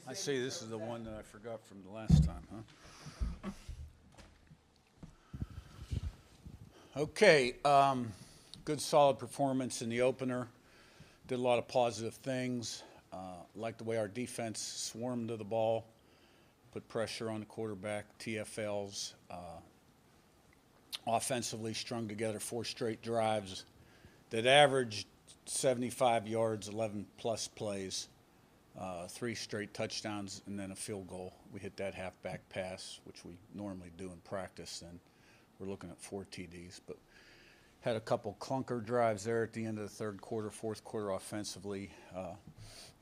I see this is the one that I forgot from the last time, huh? Okay, good solid performance in the opener. Did a lot of positive things. Liked the way our defense swarmed to the ball, put pressure on the quarterback, TFLs. Offensively strung together 4 straight drives that averaged 75 yards, 11-plus plays, 3 straight touchdowns, and then a field goal. We hit that halfback pass, which we normally do in practice, and we're looking at 4 TDs. But had a couple clunker drives there at the end of the third quarter, fourth quarter offensively.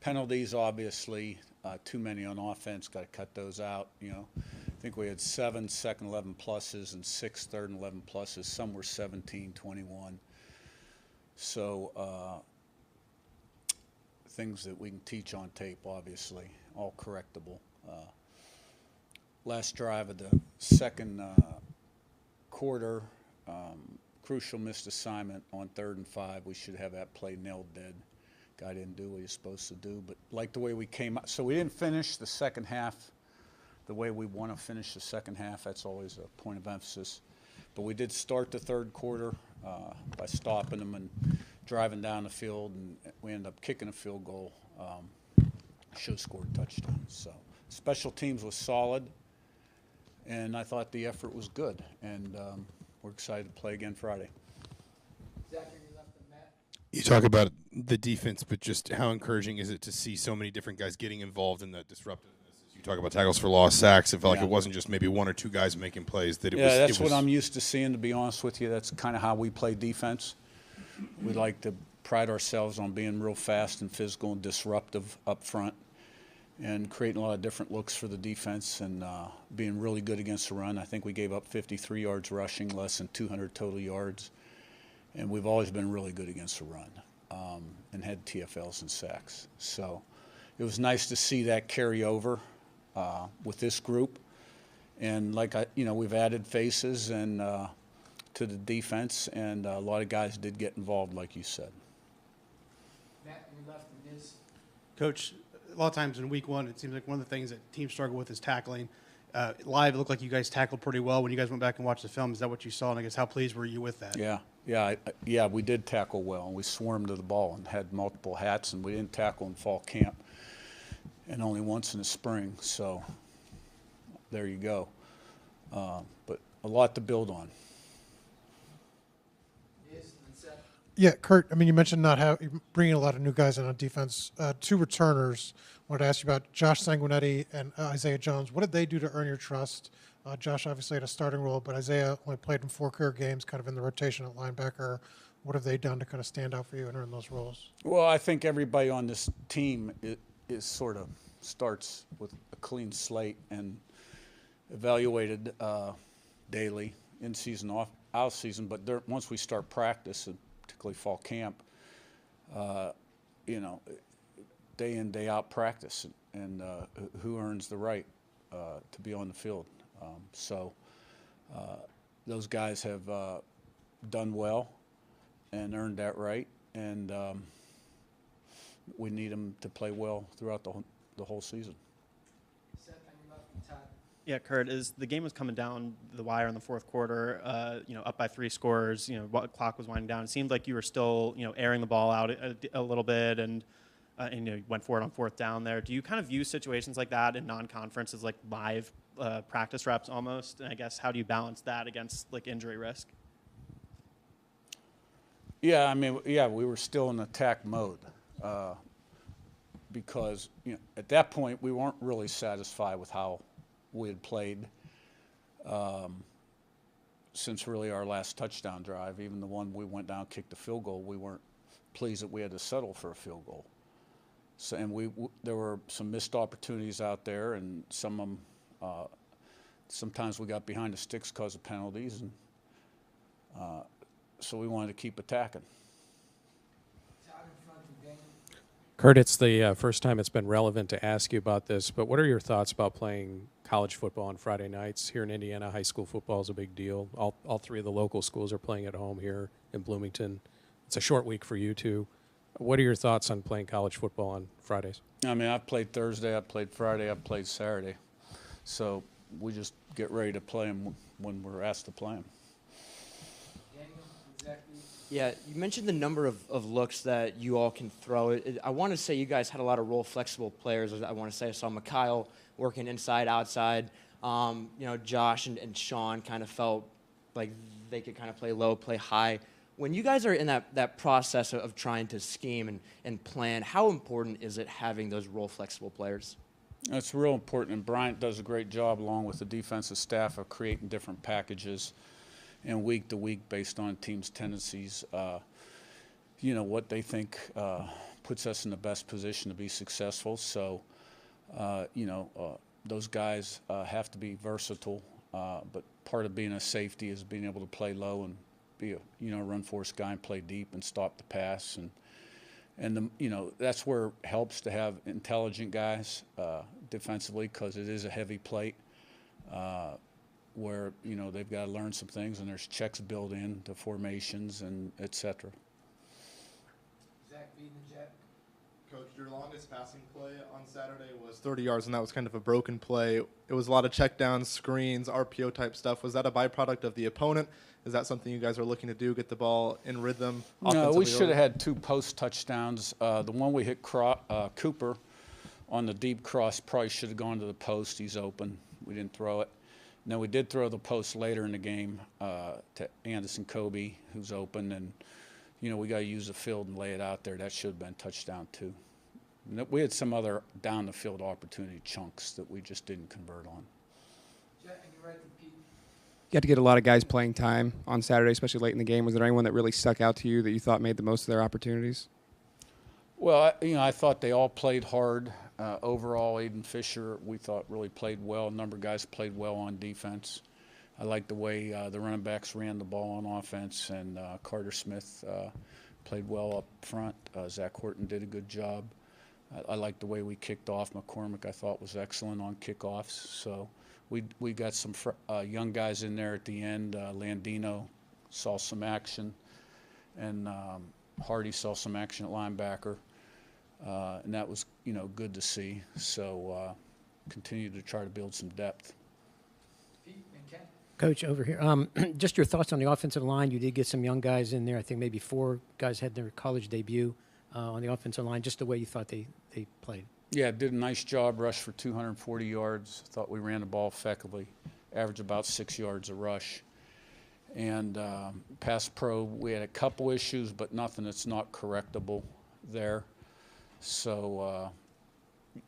Penalties, obviously, too many on offense. Got to cut those out. I think we had 7 second 11 pluses and 6 third and 11 pluses. Some were 17, 21. So things that we can teach on tape, obviously, all correctable. Last drive of the second quarter, crucial missed assignment on 3rd and 5. We should have that play nailed dead. Guy didn't do what he was supposed to do, but like the way we came out. So we didn't finish the second half the way we want to finish the second half. That's always a point of emphasis. But we did start the third quarter by stopping them and driving down the field, and we ended up kicking a field goal. Should have scored a touchdown. So special teams was solid, and I thought the effort was good. And we're excited to play again Friday. You talk about the defense, but just how encouraging is it to see so many different guys getting involved in the disruptiveness? As you talk about tackles for loss, sacks, it felt like it wasn't just maybe 1 or 2 guys making plays. That's what I'm used to seeing, to be honest with you. That's kind of how we play defense. We like to pride ourselves on being real fast and physical and disruptive up front and creating a lot of different looks for the defense and being really good against the run. I think we gave up 53 yards rushing, less than 200 total yards. And we've always been really good against the run and had TFLs and sacks. So it was nice to see that carry over with this group. And we've added faces and to the defense, and a lot of guys did get involved, like you said. Matt, you left the miss. Coach, a lot of times in week 1, it seems like one of the things that teams struggle with is tackling. Live, it looked like you guys tackled pretty well. When you guys went back and watched the film, is that what you saw? And I guess how pleased were you with that? Yeah, we did tackle well, and we swarmed to the ball and had multiple hats, and we didn't tackle in fall camp and only once in the spring. So there you go. But a lot to build on. Yeah, Curt, I mean, you mentioned bringing a lot of new guys in on defense. 2 returners. I wanted to ask you about Josh Cignetti and Isaiah Jones. What did they do to earn your trust? Josh obviously had a starting role, but Isaiah only played in 4 career games, kind of in the rotation at linebacker. What have they done to kind of stand out for you and earn those roles? Well, I think everybody on this team is sort of starts with a clean slate and evaluated daily, in season, out season. But once we start practice, and particularly fall camp, day in, day out practice, and who earns the right to be on the field. So those guys have done well and earned that right, and we need them to play well throughout the whole season. Yeah, Curt, as the game was coming down the wire in the fourth quarter, up by 3 scores, clock was winding down. It seemed like you were still, airing the ball out a little bit and went for it on 4th down there. Do you kind of view situations like that in non-conference as like live practice reps almost? And I guess how do you balance that against like injury risk? Yeah, we were still in attack mode because at that point we weren't really satisfied with how we had played since really our last touchdown drive. Even the one we went down, kicked the field goal, we weren't pleased that we had to settle for a field goal. So, and there were some missed opportunities out there, and some of them, sometimes we got behind the sticks because of penalties, and so we wanted to keep attacking. Curt, it's the first time it's been relevant to ask you about this, but what are your thoughts about playing college football on Friday nights? Here in Indiana, high school football is a big deal. All 3 of the local schools are playing at home here in Bloomington. It's a short week for you two. What are your thoughts on playing college football on Fridays? I mean, I've played Thursday, I've played Friday, I've played Saturday. So we just get ready to play them when we're asked to play them. Daniel, exactly. Yeah, you mentioned the number of looks that you all can throw. I want to say you guys had a lot of role flexible players. I want to say I saw Mikhail working inside, outside. Josh and Sean kind of felt like they could kind of play low, play high. When you guys are in that process of trying to scheme and plan, how important is it having those role flexible players? It's real important, and Bryant does a great job along with the defensive staff of creating different packages and week to week based on teams' tendencies, what they think puts us in the best position to be successful. So, those guys have to be versatile, but part of being a safety is being able to play low and be a run force guy and play deep and stop the pass. And that's where it helps to have intelligent guys defensively, because it is a heavy plate where they've got to learn some things, and there's checks built in to formations and et cetera. Zach beating the Jet. Coach, your longest passing play on Saturday was 30 yards, and that was kind of a broken play. It was a lot of checkdowns, screens, RPO type stuff. Was that a byproduct of the opponent? Is that something you guys are looking to do, get the ball in rhythm? No, we should have had 2 post touchdowns. The one we hit Cooper on the deep cross probably should have gone to the post. He's open. We didn't throw it. No, we did throw the post later in the game to Anderson Kobe, who's open, and we got to use the field and lay it out there. That should have been touchdown too. We had some other down the field opportunity chunks that we just didn't convert on. Jet, and you're right to Pete. You had to get a lot of guys playing time on Saturday, especially late in the game. Was there anyone that really stuck out to you that you thought made the most of their opportunities? Well, I thought they all played hard. Overall, Aiden Fisher, we thought really played well. A number of guys played well on defense. I liked the way the running backs ran the ball on offense, and Carter Smith played well up front. Zach Horton did a good job. I liked the way we kicked off. McCormick, I thought, was excellent on kickoffs. So we got some young guys in there at the end. Landino saw some action, and Hardy saw some action at linebacker. And that was, good to see. So continue to try to build some depth. Pete and Ken. Coach, over here. Just your thoughts on the offensive line. You did get some young guys in there. I think maybe 4 guys had their college debut on the offensive line, just the way you thought they played. Yeah, did a nice job, rushed for 240 yards. Thought we ran the ball effectively, averaged about 6 yards a rush. And pass pro, we had a couple issues, but nothing that's not correctable there. So,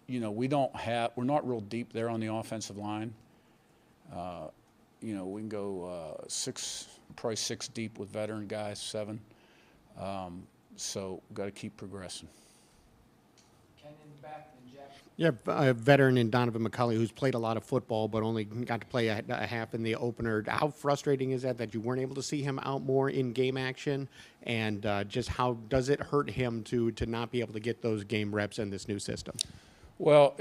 we're not real deep there on the offensive line. We can go probably 6 deep with veteran guys, 7. So we've got to keep progressing. Ken in the back and Jack. Yeah, a veteran in Donovan McCulley who's played a lot of football but only got to play a half in the opener. How frustrating is that you weren't able to see him out more in game action? And just how does it hurt him to not be able to get those game reps in this new system? Well,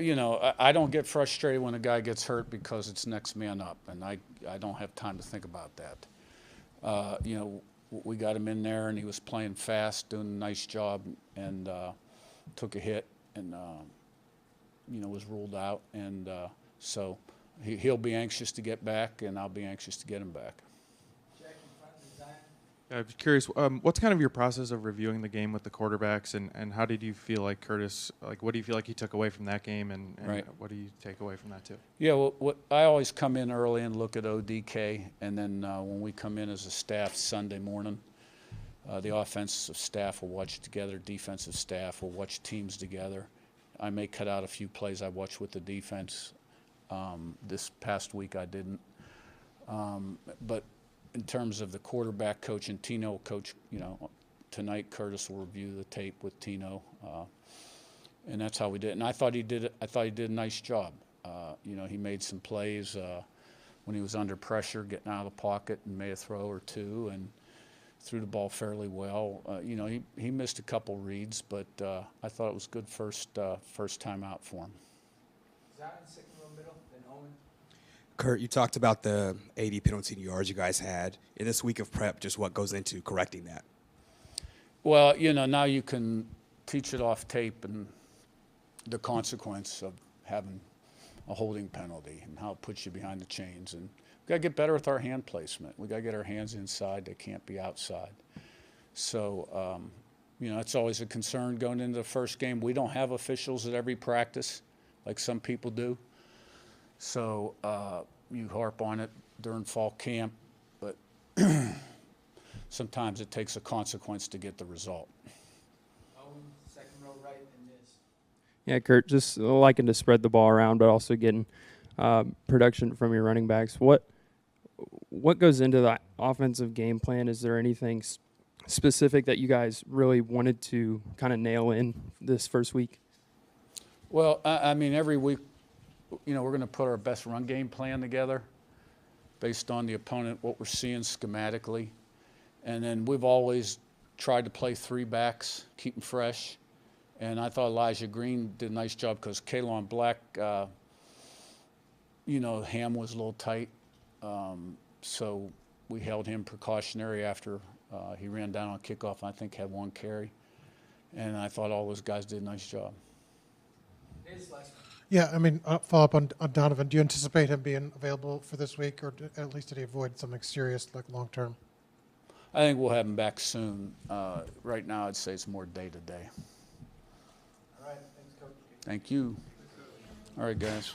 I don't get frustrated when a guy gets hurt because it's next man up, and I don't have time to think about that. We got him in there, and he was playing fast, doing a nice job, and took a hit and, was ruled out. And so he'll be anxious to get back, and I'll be anxious to get him back. Jack in front of Zion. I was curious, what's kind of your process of reviewing the game with the quarterbacks, and how did you feel like Curtis, what do you feel like he took away from that game, and right. What do you take away from that too? Yeah, well, I always come in early and look at ODK, and then when we come in as a staff Sunday morning, the offensive staff will watch together, defensive staff will watch teams together. I may cut out a few plays I watched with the defense. This past week I didn't. But in terms of the quarterback coach and Tino coach, tonight Curtis will review the tape with Tino, and that's how we did it. And I thought he did a nice job. He made some plays when he was under pressure, getting out of the pocket, and made a throw or 2, and threw the ball fairly well. He missed a couple reads, but I thought it was good first time out for him. Zion, second row middle, then Owen. Curt, you talked about the 80 penalty yards you guys had. In this week of prep, just what goes into correcting that? Well, now you can teach it off tape and the consequence of having a holding penalty and how it puts you behind the chains. And we got to get better with our hand placement. We got to get our hands inside. They can't be outside. So, you know, it's always a concern going into the first game. We don't have officials at every practice like some people do. So you harp on it during fall camp, but sometimes it takes a consequence to get the result. Owen, second row right, and this. Yeah, Curt, just liking to spread the ball around, but also getting production from your running backs. What goes into the offensive game plan? Is there anything specific that you guys really wanted to kind of nail in this first week? Well, I mean, every week, you know, we're going to put our best run game plan together based on the opponent, what we're seeing schematically. And then we've always tried to play 3 backs, keep them fresh. And I thought Elijah Green did a nice job because Kalon Black, you know, ham was a little tight. So we held him precautionary after he ran down on kickoff, I think had 1 carry. And I thought all those guys did a nice job. His last one. Yeah, I mean, follow up on Donovan. Do you anticipate him being available for this week, or at least did he avoid something serious like long term? I think we'll have him back soon. Right now, I'd say it's more day to day. All right, thanks, Coach. Thank you. All right, guys.